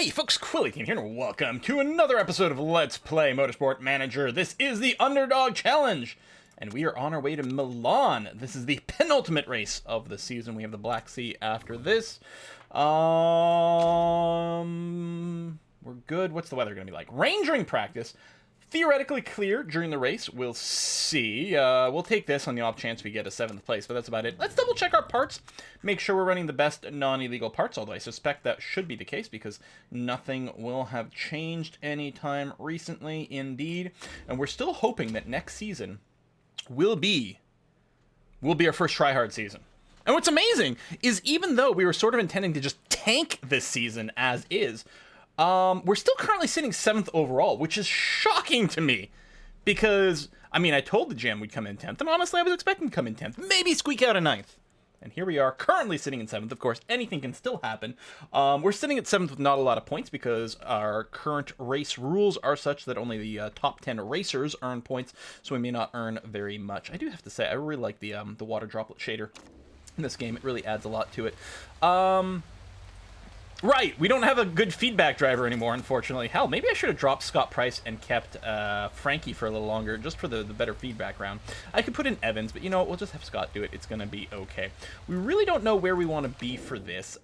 Hey folks, Quilly here, and welcome to another episode of Let's Play Motorsport Manager. This is the Underdog Challenge, and we are on our way to Milan. This is the penultimate race of the season. We have the Black Sea after this. We're good. What's the weather going to be like? Rain during practice. Theoretically clear during the race. We'll see. We'll take this on the off chance we get a 7th place, but that's about it. Let's double check our parts. Make sure we're running the best non-illegal parts, although I suspect that should be the case because nothing will have changed anytime recently, indeed. And we're still hoping that next season will be our first try-hard season. And what's amazing is even though we were sort of intending to just tank this season as is, we're still currently sitting 7th overall, which is shocking to me because, I mean, I told the Jam we'd come in 10th, and honestly, I was expecting to come in 10th, maybe squeak out a 9th. And here we are, currently sitting in 7th. Of course, anything can still happen. We're sitting at 7th with not a lot of points because our current race rules are such that only the top 10 racers earn points, so we may not earn very much. I do have to say, I really like the water droplet shader in this game. It really adds a lot to it. Right, we don't have a good feedback driver anymore, unfortunately. Hell, maybe I should have dropped Scott Price and kept Frankie for a little longer, just for the better feedback round. I could put in Evans, but you know what, we'll just have Scott do it. It's going to be okay. We really don't know where we want to be for this.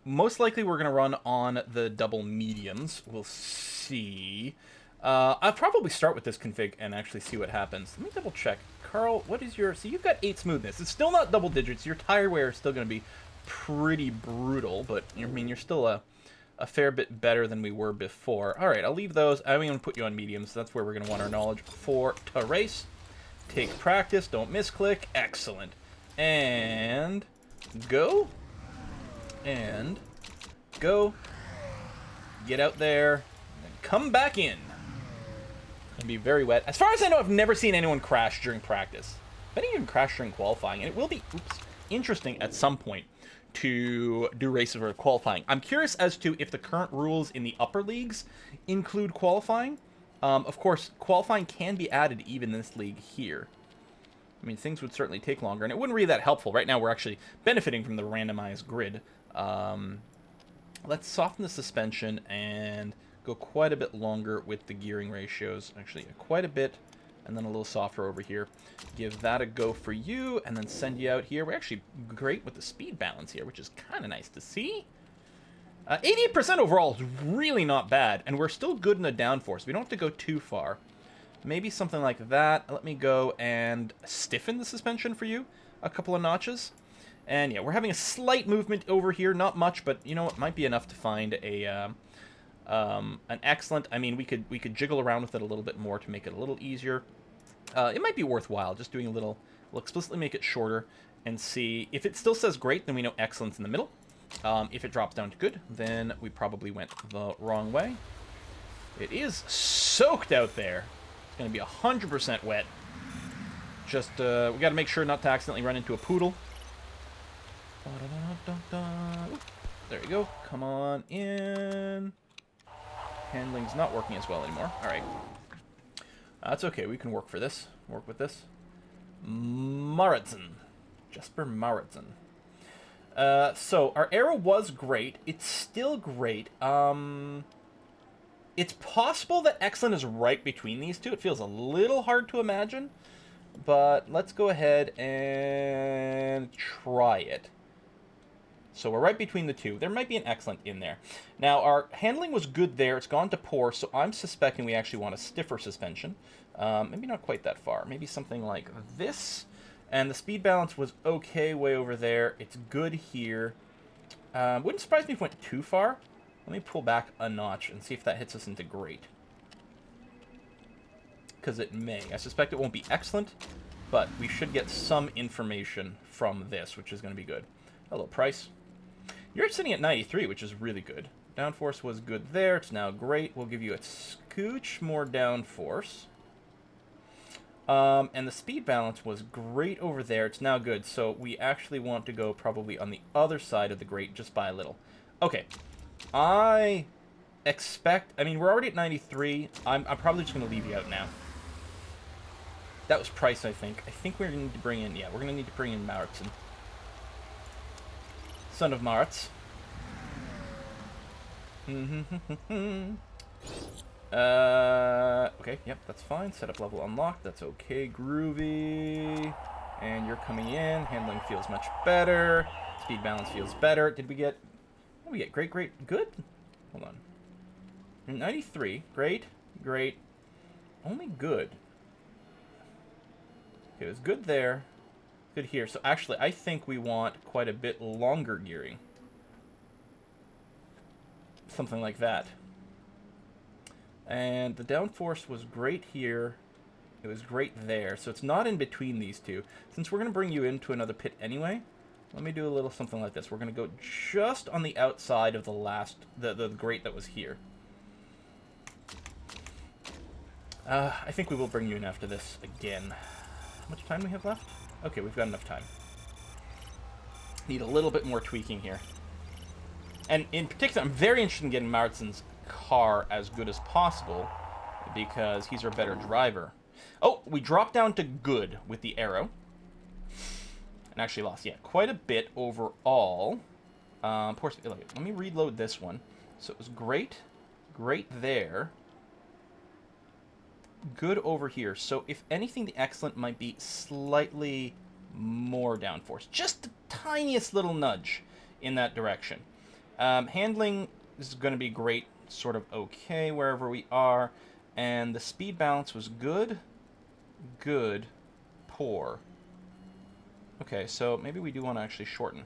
Most likely we're going to run on the double mediums. We'll see. I'll probably start with this config and actually see what happens. Let me double check. Carl, what is your... So you've got 8 smoothness. It's still not double digits. Your tire wear is still going to be pretty brutal, but I mean, you're still a fair bit better than we were before. All right, I'll leave those. I'm going to put you on mediums. That's where we're going to want our knowledge for to race. Take practice. Don't misclick. Excellent. And go. And go. Get out there. And come back in. It's going to be very wet. As far as I know, I've never seen anyone crash during practice. I didn't even crash during qualifying, and it will be interesting at some point to do races or qualifying. I'm curious as to if the current rules in the upper leagues include qualifying. Of course, qualifying can be added even in this league here. I mean, things would certainly take longer, and it wouldn't be that helpful. Right now, we're actually benefiting from the randomized grid. Let's soften the suspension and go quite a bit longer with the gearing ratios. Actually, quite a bit. And then a little softer over here. Give that a go for you, and then send you out here. We're actually great with the speed balance here, which is kind of nice to see. 88% overall is really not bad, and we're still good in the downforce. We don't have to go too far. Maybe something like that. Let me go and stiffen the suspension for you a couple of notches. And yeah, we're having a slight movement over here. Not much, but you know, it might be enough to find a... an excellent. I mean, we could jiggle around with it a little bit more to make it a little easier. It might be worthwhile just doing a little. We'll explicitly make it shorter and see if it still says great. Then we know excellence in the middle. If it drops down to good, then we probably went the wrong way. It is soaked out there. It's going to be 100% wet. Just we got to make sure not to accidentally run into a poodle. There you go. Come on in. Handling's not working as well anymore. All right. That's okay. We can work for this. Work with this. Maritzen. Jesper Maritzen. So, our arrow was great. It's still great. It's possible that excellent is right between these two. It feels a little hard to imagine. But let's go ahead and try it. So we're right between the two. There might be an excellent in there. Now, our handling was good there. It's gone to poor, so I'm suspecting we actually want a stiffer suspension. Maybe not quite that far. Maybe something like this. And the speed balance was okay way over there. It's good here. Wouldn't surprise me if it went too far. Let me pull back a notch and see if that hits us into great. Because it may. I suspect it won't be excellent, but we should get some information from this, which is going to be good. Hello, Price. You're sitting at 93, which is really good. Downforce was good there. It's now great. We'll give you a scooch more downforce. And the speed balance was great over there. It's now good. So we actually want to go probably on the other side of the great just by a little. Okay. I expect... I mean, we're already at 93. I'm probably just going to leave you out now. That was Price, I think. I think we're going to need to bring in... Yeah, we're going to need to bring in Maritzen. Son of Maritz. Okay, yep, that's fine. Setup level unlocked. That's okay. Groovy. And you're coming in. Handling feels much better. Speed balance feels better. Did we get... What did we get? Great, great, good? Hold on. 93. Great, great. Only good. Okay, it was good there. Good here. So actually, I think we want quite a bit longer gearing. Something like that. And the downforce was great here. It was great there. So it's not in between these two. Since we're going to bring you into another pit anyway, let me do a little something like this. We're going to go just on the outside of the last, the grate that was here. I think we will bring you in after this again. How much time do we have left? Okay, we've got enough time. Need a little bit more tweaking here. And in particular, I'm very interested in getting Martsen's car as good as possible because he's our better driver. Oh, we dropped down to good with the arrow. And actually lost, yeah, quite a bit overall. Let me reload this one. So it was great. Great there. Good over here. So if anything, the excellent might be slightly more downforce. Just the tiniest little nudge in that direction. Handling is going to be great, sort of okay wherever we are. And the speed balance was good, good, poor. Okay, so maybe we do want to actually shorten.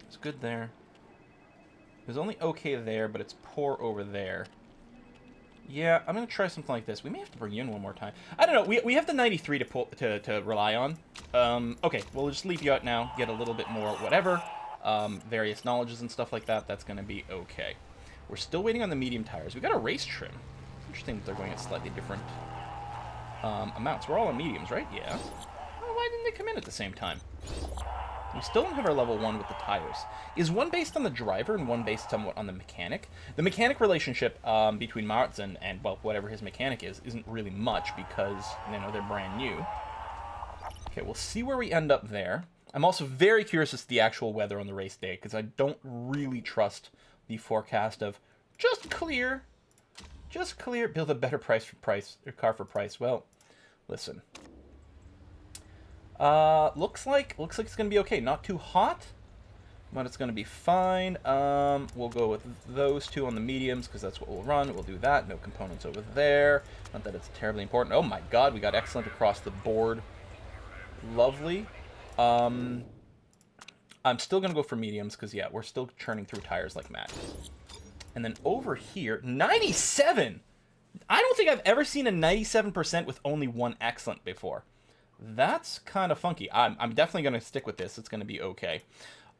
It's good there. It was only okay there, but it's poor over there. Yeah, I'm going to try something like this. We may have to bring you in one more time. I don't know. We have the 93 to rely on. Okay, we'll just leave you out now. Get a little bit more whatever. Various knowledges and stuff like that. That's going to be okay. We're still waiting on the medium tires. We got a race trim. It's interesting that they're going at slightly different amounts. We're all on mediums, right? Yeah. Oh, why didn't they come in at the same time? We still don't have our level 1 with the tires. Is one based on the driver and one based somewhat on the mechanic? The mechanic relationship between Martsen and, well, whatever his mechanic is, isn't really much because, you know, they're brand new. Okay, we'll see where we end up there. I'm also very curious as to the actual weather on the race day because I don't really trust the forecast of just clear, build a better car for price. Well, listen. Looks like it's gonna be okay. Not too hot, but it's gonna be fine. We'll go with those two on the mediums because that's what we'll run. We'll do that. No components over there. Not that it's terribly important. Oh my God, we got excellent across the board. Lovely. I'm still gonna go for mediums because yeah, we're still churning through tires like mad. And then over here, 97. I don't think I've ever seen a 97% with only one excellent before. That's kind of funky. I'm definitely going to stick with this. It's going to be okay.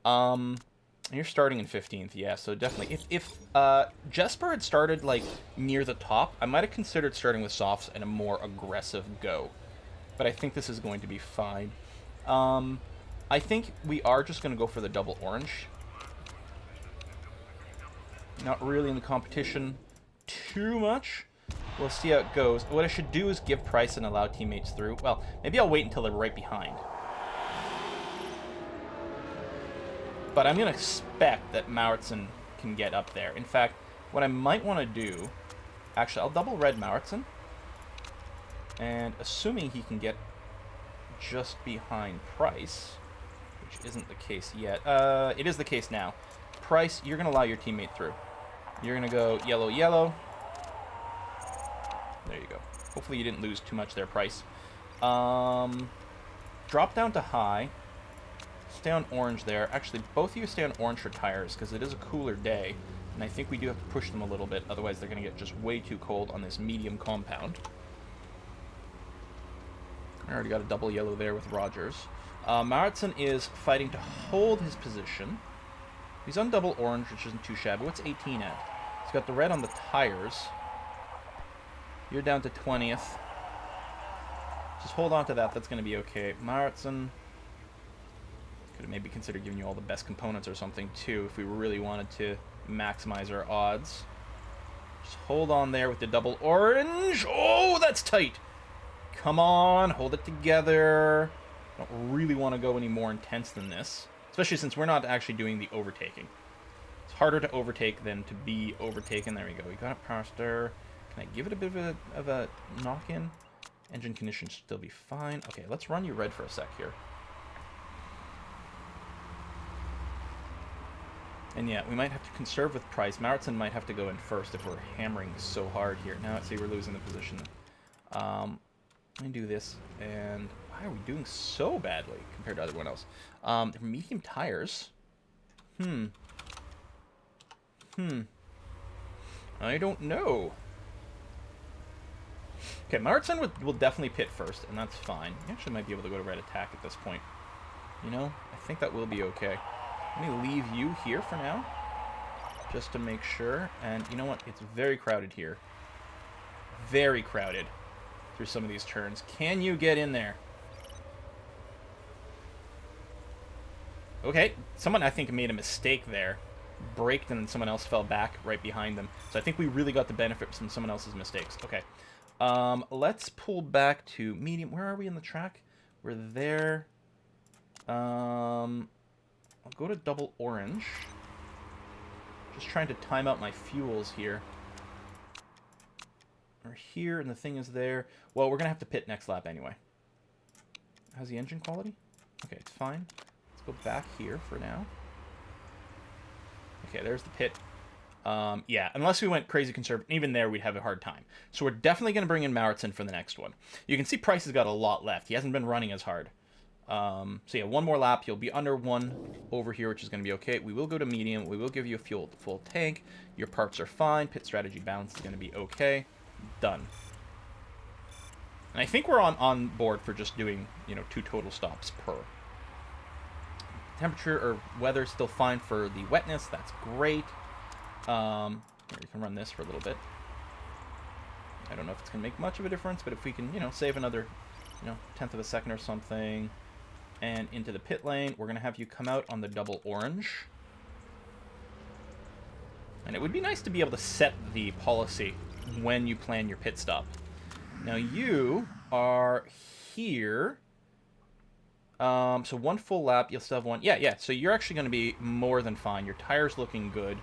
You're starting in 15th, yeah, so definitely. If Jesper had started, like, near the top, I might have considered starting with softs and a more aggressive go. But I think this is going to be fine. I think we are just going to go for the double orange. Not really in the competition too much. We'll see how it goes. What I should do is give price and allow teammates through. Well, maybe I'll wait until they're right behind. But I'm going to expect that Maurtsen can get up there. In fact, what I might want to do... Actually, I'll double red Maurtsen. And assuming he can get just behind Price, which isn't the case yet. It is the case now. Price, you're going to allow your teammate through. You're going to go yellow, yellow. There you go. Hopefully you didn't lose too much there, Price. Drop down to high. Stay on orange there. Actually, both of you stay on orange for tires, because it is a cooler day. And I think we do have to push them a little bit, otherwise they're going to get just way too cold on this medium compound. I already got a double yellow there with Rogers. Maurtsen is fighting to hold his position. He's on double orange, which isn't too shabby. What's 18 at? He's got the red on the tires. You're down to 20th. Just hold on to that. That's going to be okay. Maurtsen could have maybe considered giving you all the best components or something, too, if we really wanted to maximize our odds. Just hold on there with the double orange. Oh, that's tight. Come on. Hold it together. Don't really want to go any more intense than this. especially since we're not actually doing the overtaking. It's harder to overtake than to be overtaken. There we go. We got it past there. Can I give it a bit of a knock-in? Engine condition should still be fine. Okay, let's run you red for a sec here. And yeah, we might have to conserve with price. Mauritson might have to go in first if we're hammering so hard here. Now let's see, we're losing the position. Let me do this. And why are we doing so badly compared to everyone else? Medium tires. I don't know. Okay, Mauritson will definitely pit first, and that's fine. He actually might be able to go to red attack at this point. You know, I think that will be okay. Let me leave you here for now, just to make sure. And you know what? It's very crowded here. Very crowded through some of these turns. Can you get in there? Okay, someone I think made a mistake there. Braked and then someone else fell back right behind them. So I think we really got the benefit from someone else's mistakes. Okay. Let's pull back to medium. Where are we in the track? We're there. I'll go to double orange. Just trying to time out my fuels here. We're here, and the thing is there. Well, we're going to have to pit next lap anyway. How's the engine quality? Okay, it's fine. Let's go back here for now. Okay, there's the pit. Yeah, unless we went crazy conservative, even there we'd have a hard time. So we're definitely going to bring in Mauritson for the next one. You can see Price has got a lot left. He hasn't been running as hard. So yeah, one more lap. You'll be under 1 over here, which is going to be okay. We will go to medium. We will give you a full tank. Your parts are fine. Pit strategy balance is going to be okay. Done. And I think we're on board for just doing, 2 total stops per. Temperature or weather still fine for the wetness. That's great. Here, you can run this for a little bit. I don't know if it's going to make much of a difference, but if we can, save another, 1/10 of a second or something, and into the pit lane, we're going to have you come out on the double orange. And it would be nice to be able to set the policy when you plan your pit stop. Now you are here. So 1 full lap, you'll still have 1. Yeah, so you're actually going to be more than fine. Your tire's looking good.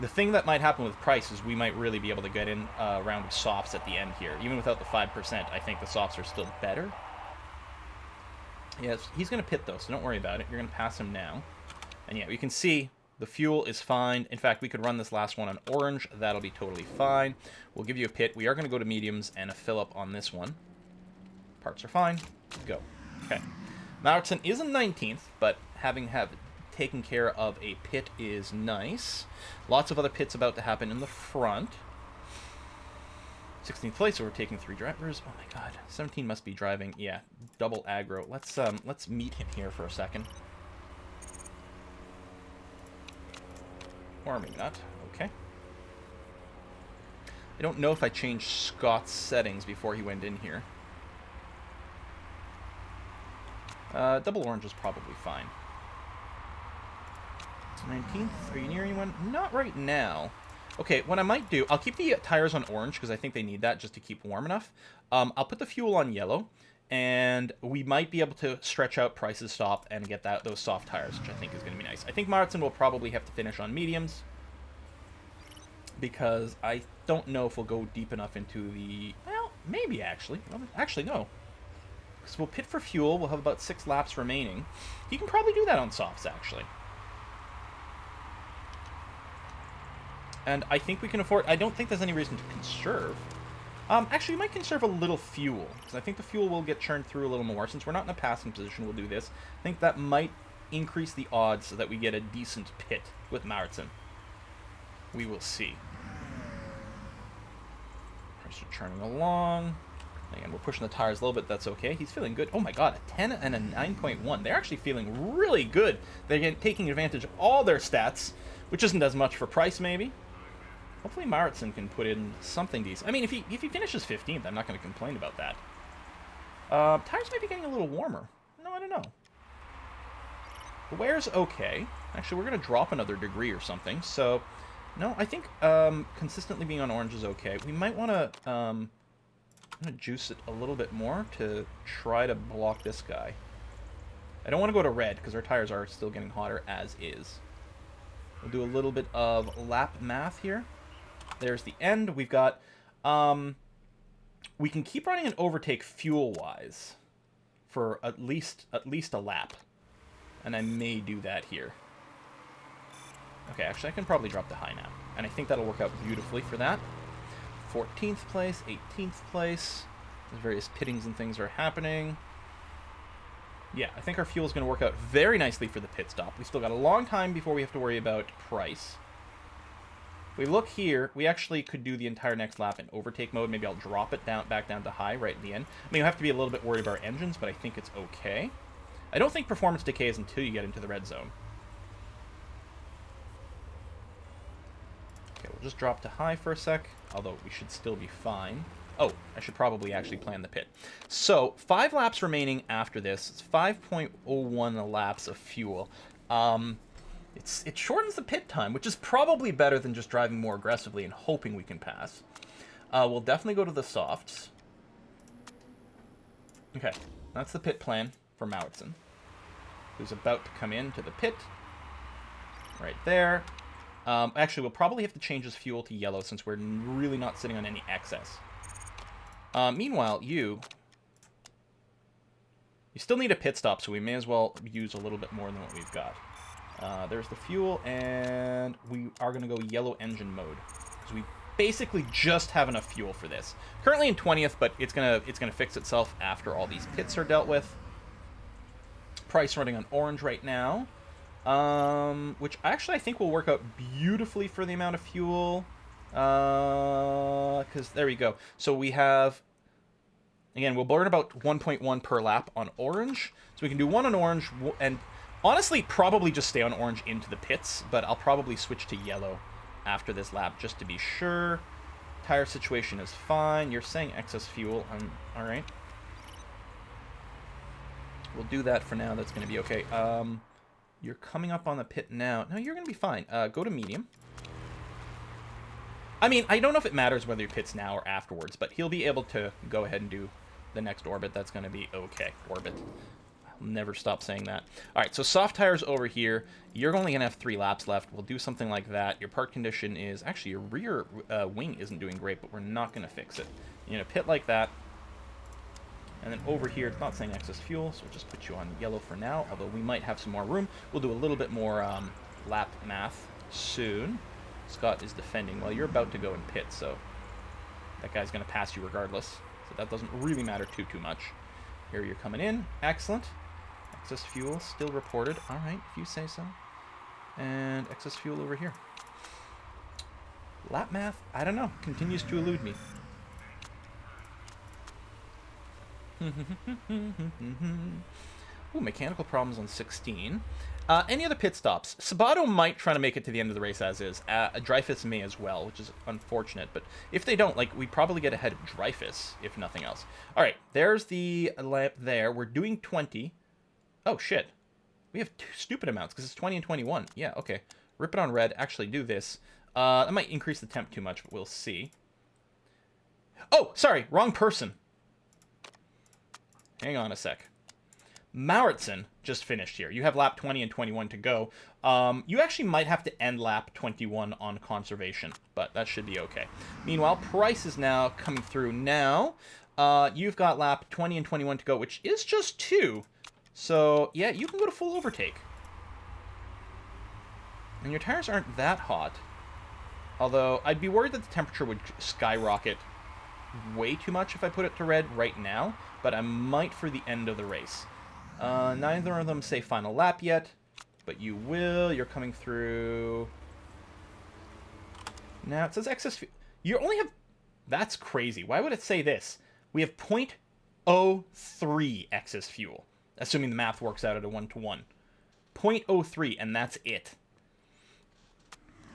The thing that might happen with Price is we might really be able to get in a round of softs at the end here. Even without the 5%, I think the softs are still better. Yes, he's going to pit though, so don't worry about it. You're going to pass him now. And yeah, you can see the fuel is fine. In fact, we could run this last one on orange. That'll be totally fine. We'll give you a pit. We are going to go to mediums and a fill up on this one. Parts are fine. Go. Okay. Mauritson is in 19th, but having taken care of a pit is nice. Lots of other pits about to happen in the front. 16th place, so we're taking 3 drivers. Oh my god. 17 must be driving. Yeah, double aggro. Let's meet him here for a second. Or maybe not. Okay. I don't know if I changed Scott's settings before he went in here. Double orange is probably fine. 19th, are you near anyone? Not right now. Okay, what I might do, I'll keep the tires on orange because I think they need that just to keep warm enough. I'll put the fuel on yellow, and we might be able to stretch out Price's stop and get those soft tires, which I think is going to be nice. I think Mauritson will probably have to finish on mediums because I don't know if we'll go deep enough into the... Well, maybe actually. Well, actually, no. Because we'll pit for fuel. We'll have about 6 laps remaining. You can probably do that on softs, actually. And I think we can afford... I don't think there's any reason to conserve. Actually, we might conserve a little fuel. Because I think the fuel will get churned through a little more. Since we're not in a passing position, we'll do this. I think that might increase the odds so that we get a decent pit with Mauritson. We will see. Price are churning along. Again, we're pushing the tires a little bit. That's okay. He's feeling good. Oh my god, a 10 and a 9.1. They're actually feeling really good. They're taking advantage of all their stats, which isn't as much for Price, maybe. Hopefully Mauritson can put in something decent. I mean, if he finishes 15th, I'm not going to complain about that. Tires might be getting a little warmer. No, I don't know. The wear's okay. Actually, we're going to drop another degree or something. So, no, I think consistently being on orange is okay. We might want to... I'm going to juice it a little bit more to try to block this guy. I don't want to go to red because our tires are still getting hotter as is. We'll do a little bit of lap math here. There's the end. We've got... we can keep running an overtake fuel-wise for at least a lap. And I may do that here. Okay, actually, I can probably drop the high now. And I think that'll work out beautifully for that. 14th place, 18th place. There's various pittings and things are happening. Yeah, I think our fuel is going to work out very nicely for the pit stop. We still got a long time before we have to worry about price. If we look here, we actually could do the entire next lap in overtake mode. Maybe I'll drop it back down to high right at the end. I mean, you have to be a little bit worried about our engines, but I think it's okay. I don't think performance decays until you get into the red zone. Okay, we'll just drop to high for a sec, although we should still be fine. Oh, I should probably actually plan the pit. So, 5 laps remaining after this. It's 5.01 laps of fuel. It shortens the pit time, which is probably better than just driving more aggressively and hoping we can pass. We'll definitely go to the softs. Okay, that's the pit plan for Mauritson, who's about to come into the pit. Right there. Actually, we'll probably have to change his fuel to yellow since we're really not sitting on any excess. Meanwhile, you still need a pit stop, so we may as well use a little bit more than what we've got. There's the fuel, and we are going to go yellow engine mode. So we basically just have enough fuel for this. Currently in 20th, but it's gonna fix itself after all these pits are dealt with. Price running on orange right now. Which actually I think will work out beautifully for the amount of fuel. Because there we go. So we have, again, we'll burn about 1.1 per lap on orange. So we can do 1 on orange, and honestly, probably just stay on orange into the pits, but I'll probably switch to yellow after this lap just to be sure. Tire situation is fine. You're saying excess fuel. All right. We'll do that for now. That's going to be okay. You're coming up on the pit now. No, you're going to be fine. Go to medium. I mean, I don't know if it matters whether he pits now or afterwards, but he'll be able to go ahead and do the next orbit. That's going to be okay. Orbit. I'll never stop saying that. All right, so soft tires over here. You're only going to have 3 laps left. We'll do something like that. Your part condition is... Actually, your rear wing isn't doing great, but we're not going to fix it. You're going to pit like that. And then over here, it's not saying excess fuel, so we'll just put you on yellow for now, although we might have some more room. We'll do a little bit more lap math soon. Scott is defending. Well, you're about to go in pit, so that guy's going to pass you regardless. So that doesn't really matter too much. Here you're coming in. Excellent. Excess fuel still reported. All right, if you say so. And excess fuel over here. Lap math, I don't know. Continues to elude me. Ooh, mechanical problems on 16. Any other pit stops? Sabato might try to make it to the end of the race as is. Dreyfus may as well, which is unfortunate. But if they don't, like, we probably get ahead of Dreyfus, if nothing else. All right, there's the lap there. We're doing 20. Oh, shit. We have 2 stupid amounts because it's 20 and 21. Yeah, okay. Rip it on red. Actually do this. That might increase the temp too much, but we'll see. Oh, sorry. Wrong person. Hang on a sec. Mauritson just finished here. You have lap 20 and 21 to go. You actually might have to end lap 21 on conservation, but that should be okay. Meanwhile, Price is now coming through now. You've got lap 20 and 21 to go, which is just 2. So, yeah, you can go to full overtake. And your tires aren't that hot. Although, I'd be worried that the temperature would skyrocket way too much if I put it to red right now, but I might for the end of the race. Neither of them say final lap yet, but you will. You're coming through. Now, it says excess fuel. You only have... That's crazy. Why would it say this? We have 0.03 excess fuel, assuming the math works out at a 1-to-1. 0.03, and that's it.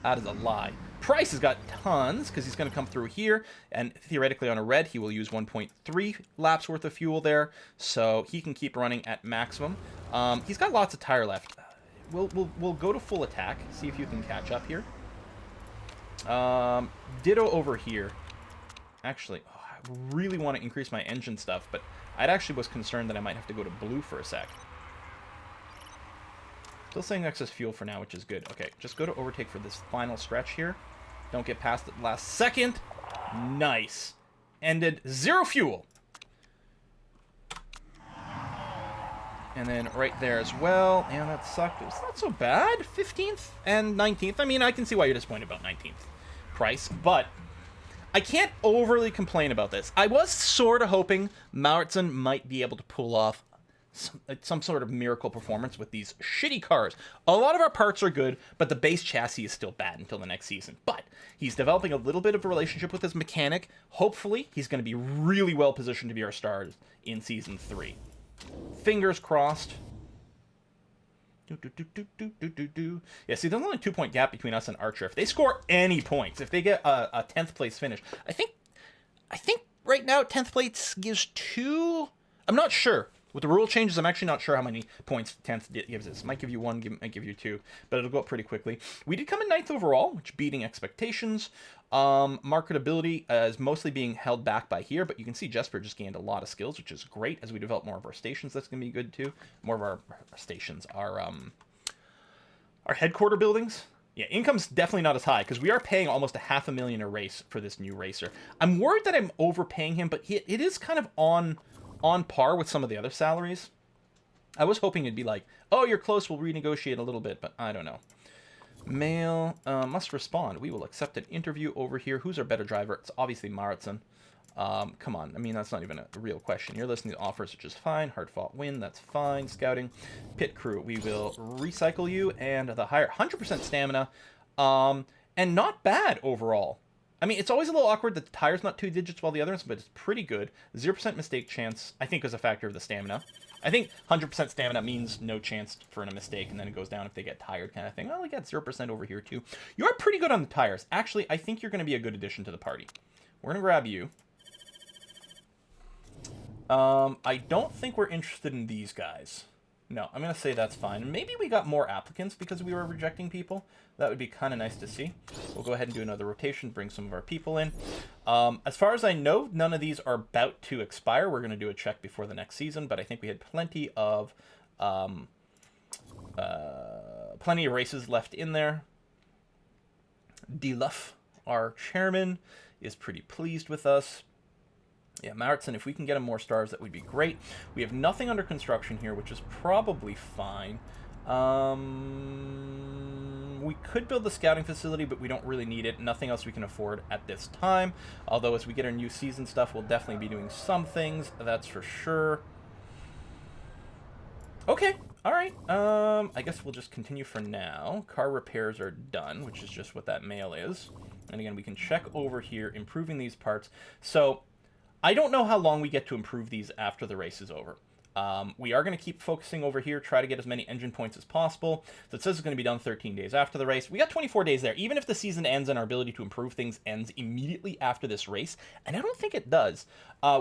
That is a lie. Price has got tons, because he's going to come through here, and theoretically on a red, he will use 1.3 laps worth of fuel there, so he can keep running at maximum. He's got lots of tire left. We'll go to full attack, see if you can catch up here. Ditto over here. Actually, I really want to increase my engine stuff, but I actually was concerned that I might have to go to blue for a sec. Still saying excess fuel for now, which is good. Okay, just go to overtake for this final stretch here. Don't get past the last second. Nice. Ended 0 fuel. And then right there as well. And that sucked. It's not so bad. 15th and 19th. I mean, I can see why you're disappointed about 19th price, but I can't overly complain about this. I was sort of hoping Mauritsson might be able to pull off some sort of miracle performance with these shitty cars. A lot of our parts are good, but the base chassis is still bad until the next season. But he's developing a little bit of a relationship with his mechanic. Hopefully, he's going to be really well positioned to be our star in Season 3. Fingers crossed. Yeah, see, there's only a 2-point gap between us and Archer. If they score any points, if they get a 10th place finish, I think right now 10th place gives 2. I'm not sure. With the rule changes, I'm actually not sure how many points 10th gives us. Might give you 1, might give you 2, but it'll go up pretty quickly. We did come in 9th overall, which beating expectations. Marketability is mostly being held back by here, but you can see Jesper just gained a lot of skills, which is great. As we develop more of our stations, that's going to be good too. More of our stations, our headquarter buildings. Yeah, income's definitely not as high, because we are paying almost $500,000 a race for this new racer. I'm worried that I'm overpaying him, but it is kind of on par with some of the other salaries. I was hoping it'd be like, oh, you're close, we'll renegotiate a little bit, but I don't know. Mail, must respond. We will accept an interview over here. Who's our better driver? It's obviously Mauritsson. Come on, I mean, that's not even a real question. You're listening to offers, which is fine. Hard-fought win, that's fine. Scouting, pit crew, we will recycle you, and the higher 100% stamina, and not bad overall. I mean, it's always a little awkward that the tire's not 2 digits while the others, but it's pretty good. 0% mistake chance, I think, is a factor of the stamina. I think 100% stamina means no chance for a mistake, and then it goes down if they get tired kind of thing. Well, we got 0% over here, too. You're pretty good on the tires. Actually, I think you're going to be a good addition to the party. We're going to grab you. I don't think we're interested in these guys. No, I'm going to say that's fine. Maybe we got more applicants because we were rejecting people. That would be kind of nice to see. We'll go ahead and do another rotation, bring some of our people in. As far as I know, none of these are about to expire. We're going to do a check before the next season, but I think we had plenty of races left in there. Deluff, our chairman, is pretty pleased with us. Yeah, Mauritsson, if we can get him more stars, that would be great. We have nothing under construction here, which is probably fine. We could build the scouting facility, but we don't really need it. Nothing else we can afford at this time. Although, as we get our new season stuff, we'll definitely be doing some things. That's for sure. Okay, all right. I guess we'll just continue for now. Car repairs are done, which is just what that mail is. And again, we can check over here, improving these parts. So I don't know how long we get to improve these after the race is over. We are going to keep focusing over here, try to get as many engine points as possible. So it says it's going to be done 13 days after the race. We got 24 days there. Even if the season ends and our ability to improve things ends immediately after this race, and I don't think it does,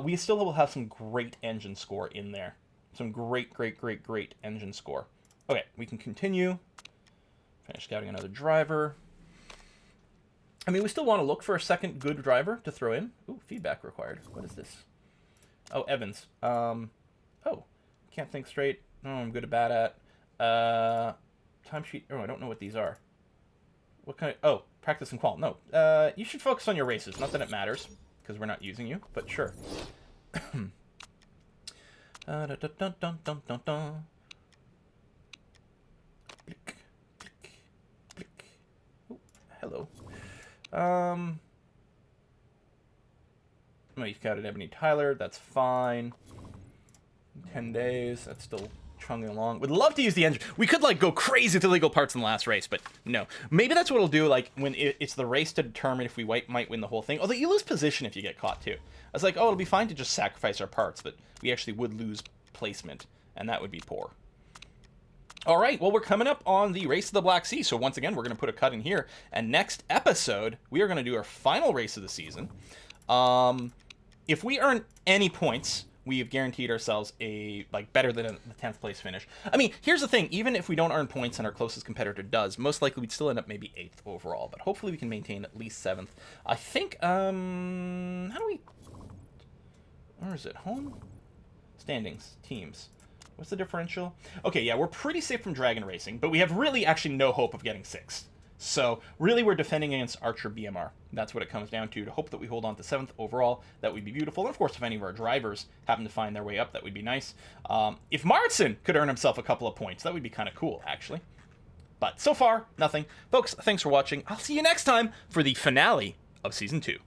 we still will have some great engine score in there. Some great engine score. Okay, we can continue. Finish scouting another driver. I mean, we still want to look for a second good driver to throw in. Ooh, feedback required. What is this? Oh, Evans. Oh, can't think straight. Oh, I'm good at bad at. Timesheet. Oh, I don't know what these are. What kind of... Oh, practice and qual. No. You should focus on your races. Not that it matters, because we're not using you, but sure. Click, click, click. Ooh, hello. No, you've got it, Ebony Tyler. That's fine. 10 days. That's still chugging along. Would love to use the engine. We could, like, go crazy with illegal parts in the last race, but no. Maybe that's what we'll do, like, when it's the race to determine if we might win the whole thing. Although you lose position if you get caught, too. I was like, oh, it'll be fine to just sacrifice our parts, but we actually would lose placement, and that would be poor. All right, well, we're coming up on the Race of the Black Sea, so once again, we're going to put a cut in here, and next episode, we are going to do our final race of the season. If we earn any points, we have guaranteed ourselves a, like, better than the 10th place finish. I mean, here's the thing, even if we don't earn points and our closest competitor does, most likely we'd still end up maybe 8th overall, but hopefully we can maintain at least 7th. I think, how do we, where is it, home? Standings, teams. What's the differential? Okay, yeah, we're pretty safe from Dragon Racing, but we have really actually no hope of getting 6th. So really we're defending against Archer BMR. That's what it comes down to hope that we hold on to 7th overall. That would be beautiful. And of course, if any of our drivers happen to find their way up, that would be nice. If Martson could earn himself a couple of points, that would be kind of cool, actually. But so far, nothing. Folks, thanks for watching. I'll see you next time for the finale of Season 2.